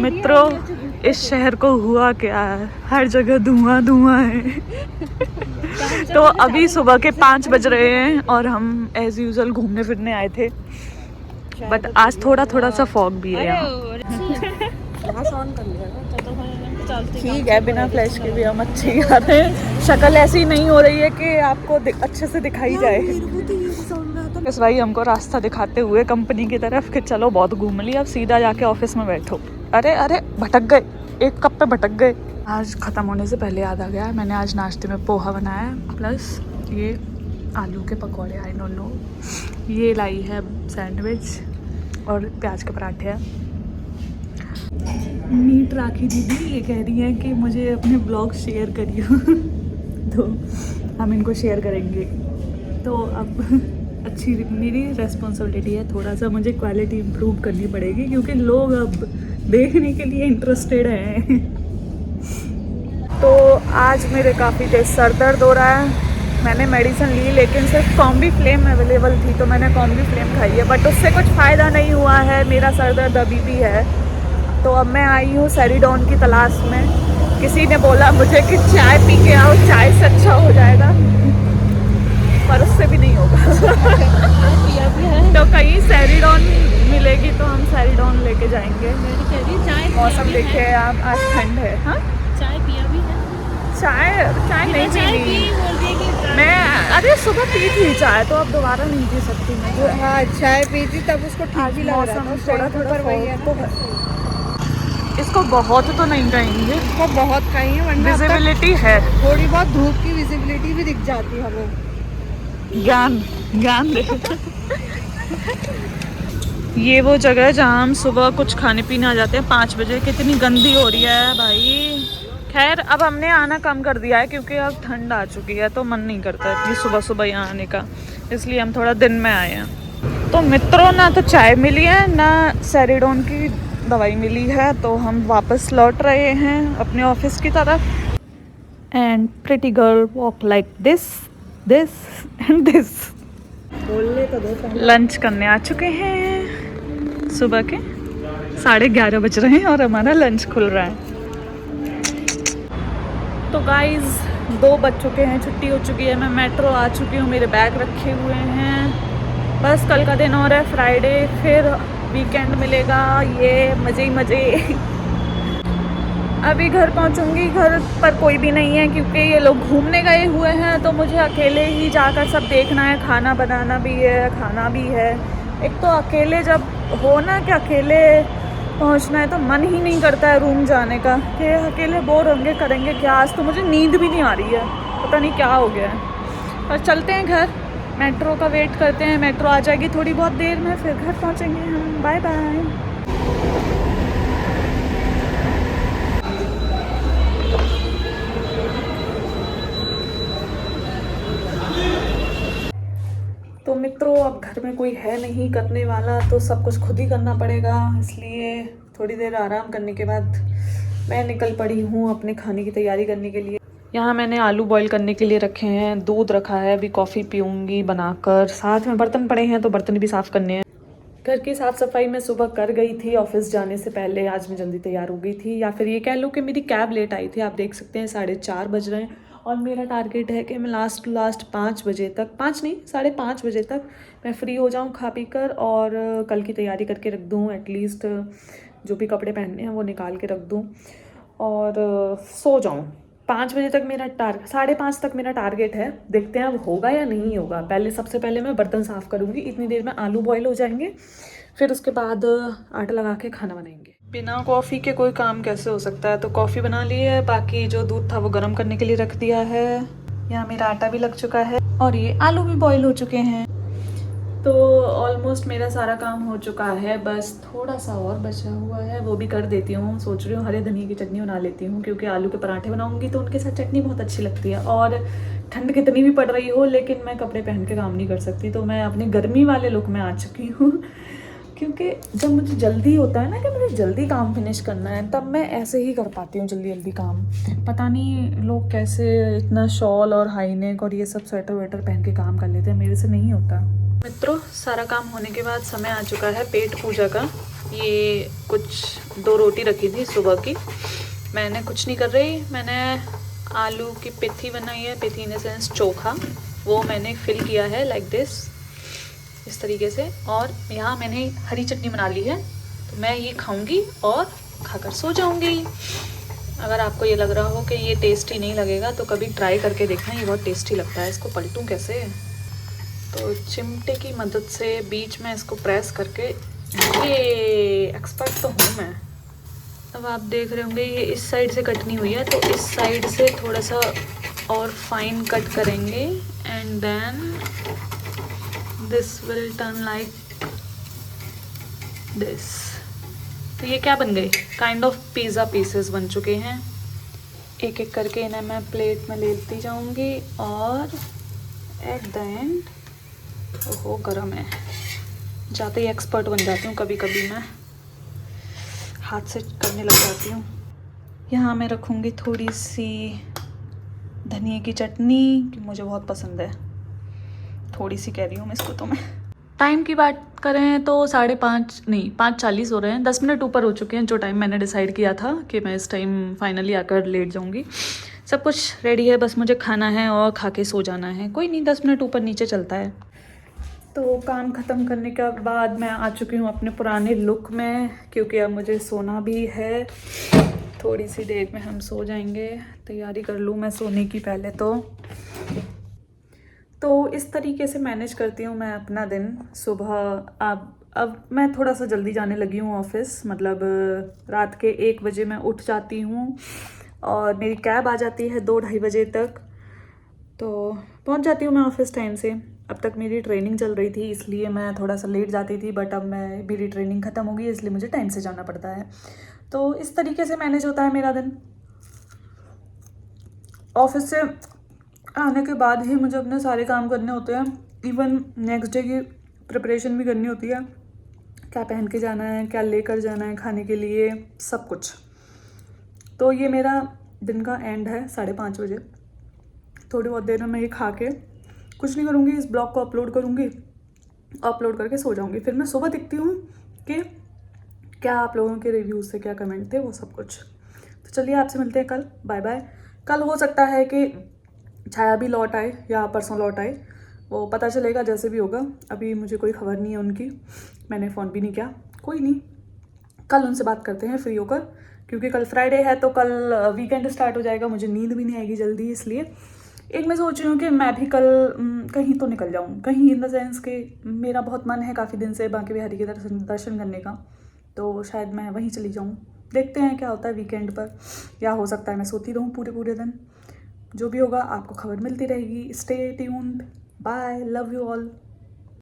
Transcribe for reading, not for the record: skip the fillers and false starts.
मित्रों, इस शहर को हुआ क्या है, हर जगह धुआं धुआं है। तो अभी सुबह के 5 बज रहे हैं और हम एज यूजुअल घूमने फिरने आए थे, बट आज थोड़ा थोड़ा सा फॉग भी है यहाँ। ठीक है, बिना फ्लैश के भी हम अच्छे ही आ रहे हैं। शक्ल ऐसी नहीं हो रही है कि आपको अच्छे से दिखाई जाए। बस भाई हमको रास्ता दिखाते हुए कंपनी की तरफ कि चलो बहुत घूम लिया, अब सीधा जाके ऑफिस में बैठो। अरे अरे भटक गए, एक कप पे भटक गए। आज ख़त्म होने से पहले याद आ गया, मैंने आज नाश्ते में पोहा बनाया प्लस ये आलू के पकौड़े, आई डोंट नो। ये लाई है सैंडविच और प्याज के पराठे हैं। मीट राखी दीदी ये कह रही है कि मुझे अपने ब्लॉग शेयर करियो। तो हम इनको शेयर करेंगे। तो अब अच्छी मेरी रेस्पॉन्सिबिलिटी है, थोड़ा सा मुझे क्वालिटी इम्प्रूव करनी पड़ेगी क्योंकि लोग अब देखने के लिए इंटरेस्टेड हैं। तो आज मेरे काफ़ी तेज सर दर्द हो रहा है। मैंने मेडिसिन ली लेकिन सिर्फ कॉम्बी फ्लेम अवेलेबल थी तो मैंने कॉम्बी फ्लेम खाई है, बट उससे कुछ फ़ायदा नहीं हुआ है। मेरा सर दर्द अभी भी है। तो अब मैं आई हूँ सेरिडॉन की तलाश में। किसी ने बोला मुझे कि चाय पी के आओ, चाय से अच्छा हो जाएगा, पर उससे भी नहीं होगा। तो कहीं सेरिडॉन मिलेगी तो हम सेरिडॉन लेके जाएंगे। मौसम देखे आप, आज ठंड है। हाँ, चाय पिया भी है? चाय नहीं पी मैं। अरे सुबह पी थी चाय, तो अब दोबारा नहीं पी सकती मैं। हाँ, चाय पी थी तब उसको ठीक भी लग रहा था। थोड़ा थोड़ा वही है तो इसको बहुत तो नहीं कहेंगे, इसको बहुत कहीं है, वरना विजिबिलिटी है, थोड़ी बहुत धूप की विजिबिलिटी भी दिख जाती है हमें। ज्ञान दे। ये वो जगह है जहाँ हम सुबह कुछ खाने पीने आ जाते हैं 5 बजे। कितनी गंदी हो रही है भाई। खैर अब हमने आना कम कर दिया है क्योंकि अब ठंड आ चुकी है तो मन नहीं करता इतनी सुबह सुबह यहाँ आने का, इसलिए हम थोड़ा दिन में आए हैं। तो मित्रों, ना तो चाय मिली है ना सेरिडॉन की दवाई मिली है, तो हम वापस लौट रहे हैं अपने ऑफिस की तरफ। And pretty girl walk like this and this. बोलने तो दो। लंच करने आ चुके हैं। सुबह के 11:30 बज रहे हैं और हमारा लंच खुल रहा है। तो गाइज 2 बज चुके हैं, छुट्टी हो चुकी है, मैं मेट्रो आ चुकी हूँ, मेरे बैग रखे हुए हैं। बस कल का दिन और है फ्राइडे, फिर वीकेंड मिलेगा। ये मज़े ही मज़े। अभी घर पहुंचूंगी, घर पर कोई भी नहीं है क्योंकि ये लोग घूमने गए हुए हैं, तो मुझे अकेले ही जाकर सब देखना है। खाना बनाना भी है, खाना भी है। एक तो अकेले जब हो ना कि अकेले पहुंचना है तो मन ही नहीं करता है रूम जाने का, कि अकेले बोर होंगे, करेंगे क्या। आज तो मुझे नींद भी नहीं आ रही है, पता नहीं क्या हो गया है। पर चलते हैं घर, मेट्रो का वेट करते हैं। मेट्रो आ जाएगी थोड़ी बहुत देर में, फिर घर पहुंचेंगे हम। Bye bye. तो मित्रों, अब घर में कोई है नहीं करने वाला, तो सब कुछ खुद ही करना पड़ेगा, इसलिए थोड़ी देर आराम करने के बाद मैं निकल पड़ी हूँ अपने खाने की तैयारी करने के लिए। यहाँ मैंने आलू बॉईल करने के लिए रखे हैं, दूध रखा है, अभी कॉफ़ी पीऊँगी बनाकर। साथ में बर्तन पड़े हैं तो बर्तन भी साफ़ करने हैं। घर की साफ़ सफाई मैं सुबह कर गई थी ऑफिस जाने से पहले। आज मैं जल्दी तैयार हो गई थी, या फिर ये कह लो कि मेरी कैब लेट आई थी। आप देख सकते हैं 4:30 बज रहे हैं और मेरा टारगेट है कि मैं लास्ट 5 बजे तक, 5 नहीं 5:30 बजे तक मैं फ्री हो जाऊँ खा पी कर, और कल की तैयारी करके रख दूँ। एटलीस्ट जो भी कपड़े पहनने हैं वो निकाल के रख दूँ और सो जाऊँ। 5 बजे तक मेरा 5:30 तक मेरा टारगेट है। देखते हैं अब होगा या नहीं होगा। सबसे पहले मैं बर्तन साफ़ करूँगी, इतनी देर में आलू बॉयल हो जाएंगे, फिर उसके बाद आटा लगा के खाना बनाएंगे। बिना कॉफ़ी के कोई काम कैसे हो सकता है, तो कॉफ़ी बना ली है, बाकी जो दूध था वो गर्म करने के लिए रख दिया है। यहाँ मेरा आटा भी लग चुका है और ये आलू भी बॉयल हो चुके हैं। तो ऑलमोस्ट मेरा सारा काम हो चुका है, बस थोड़ा सा और बचा हुआ है, वो भी कर देती हूँ। सोच रही हूँ हरे धनिया की चटनी बना लेती हूँ क्योंकि आलू के पराठे बनाऊँगी तो उनके साथ चटनी बहुत अच्छी लगती है। और ठंड कितनी भी पड़ रही हो, लेकिन मैं कपड़े पहन के काम नहीं कर सकती, तो मैं अपने गर्मी वाले लुक में आ चुकी हूँ। क्योंकि जब मुझे जल्दी होता है ना कि मुझे जल्दी काम फिनिश करना है, तब मैं ऐसे ही कर पाती हूँ जल्दी जल्दी काम। पता नहीं लोग कैसे इतना शॉल और हाई नेक और ये सब स्वेटर वेटर पहन के काम कर लेते हैं, मेरे से नहीं होता। मित्रों, सारा काम होने के बाद समय आ चुका है पेट पूजा का। ये कुछ 2 रोटी रखी थी सुबह की। मैंने कुछ नहीं कर रही, मैंने आलू की पिथी बनाई है, पिथी इन द सेंस चोखा, वो मैंने फिल किया है लाइक दिस, इस तरीके से। और यहाँ मैंने हरी चटनी बना ली है, तो मैं ये खाऊंगी और खाकर सो जाऊंगी। अगर आपको ये लग रहा हो कि ये टेस्टी नहीं लगेगा तो कभी ट्राई करके देखना, ये बहुत टेस्टी लगता है। इसको पलटूं कैसे, तो चिमटे की मदद से बीच में इसको प्रेस करके, ये एक्सपर्ट तो हूँ मैं। अब आप देख रहे होंगे ये इस साइड से कटनी हुई है, तो इस साइड से थोड़ा सा और फाइन कट करेंगे and then this will turn like this. तो ये क्या बन गई, काइंड ऑफ पिज़्ज़ा पीसेस बन चुके हैं। एक एक करके इन्हें मैं प्लेट में लेती जाऊंगी और एट द एंड, ओहो गरम है, जाते ही एक्सपर्ट बन जाती हूँ कभी कभी, मैं हाथ से करने लग जाती हूँ। यहाँ मैं रखूँगी थोड़ी सी धनिया की चटनी, कि मुझे बहुत पसंद है। थोड़ी सी कह रही हूँ मैं इसको, तो मैं टाइम की बात करें तो 5:30 नहीं 5:40 हो रहे हैं, 10 मिनट ऊपर हो चुके हैं जो टाइम मैंने डिसाइड किया था कि मैं इस टाइम फाइनली आकर लेट जाऊंगी। सब कुछ रेडी है, बस मुझे खाना है और खा के सो जाना है। कोई नहीं, 10 मिनट ऊपर नीचे चलता है। तो काम ख़त्म करने के बाद मैं आ चुकी हूँ अपने पुराने लुक में, क्योंकि अब मुझे सोना भी है। थोड़ी सी देर में हम सो जाएंगे, तैयारी कर लूँ मैं सोने की पहले। तो इस तरीके से मैनेज करती हूँ मैं अपना दिन। सुबह अब मैं थोड़ा सा जल्दी जाने लगी हूँ ऑफिस, मतलब रात के 1 बजे मैं उठ जाती हूँ और मेरी कैब आ जाती है 2-2:30 बजे तक, तो पहुँच जाती हूँ मैं ऑफिस टाइम से। अब तक मेरी ट्रेनिंग चल रही थी इसलिए मैं थोड़ा सा लेट जाती थी, बट अब मेरी ट्रेनिंग ख़त्म हो गई इसलिए मुझे टाइम से जाना पड़ता है। तो इस तरीके से मैनेज होता है मेरा दिन। ऑफिस से आने के बाद ही मुझे अपने सारे काम करने होते हैं, इवन नेक्स्ट डे की प्रिपरेशन भी करनी होती है, क्या पहन के जाना है, क्या लेकर जाना है खाने के लिए, सब कुछ। तो ये मेरा दिन का एंड है 5:30 बजे। थोड़ी बहुत देर में मैं ये खा के कुछ नहीं करूँगी, इस ब्लॉग को अपलोड करूँगी, अपलोड करके सो जाऊँगी। फिर मैं सुबह दिखती हूँ कि क्या आप लोगों के रिव्यूज़ से क्या कमेंट थे, वो सब कुछ। तो चलिए आपसे मिलते हैं कल, बाय बाय। कल हो सकता है कि छाया भी लौट आए या परसों लौट आए, वो पता चलेगा जैसे भी होगा। अभी मुझे कोई खबर नहीं है उनकी, मैंने फ़ोन भी नहीं किया। कोई नहीं, कल उनसे बात करते हैं फ्री होकर, क्योंकि कल फ्राइडे है तो कल वीकेंड स्टार्ट हो जाएगा, मुझे नींद भी नहीं आएगी जल्दी। इसलिए एक मैं सोच रही हूँ कि मैं भी कल कहीं तो निकल जाऊँ, कहीं इन द सेंस कि मेरा बहुत मन है काफ़ी दिन से बांके बिहारी के दर्शन करने का, तो शायद मैं वहीं चली जाऊँ। देखते हैं क्या होता है वीकेंड पर, या हो सकता है मैं सोती रहूँ पूरे दिन। जो भी होगा आपको खबर मिलती रहेगी। Stay tuned, bye, love you all.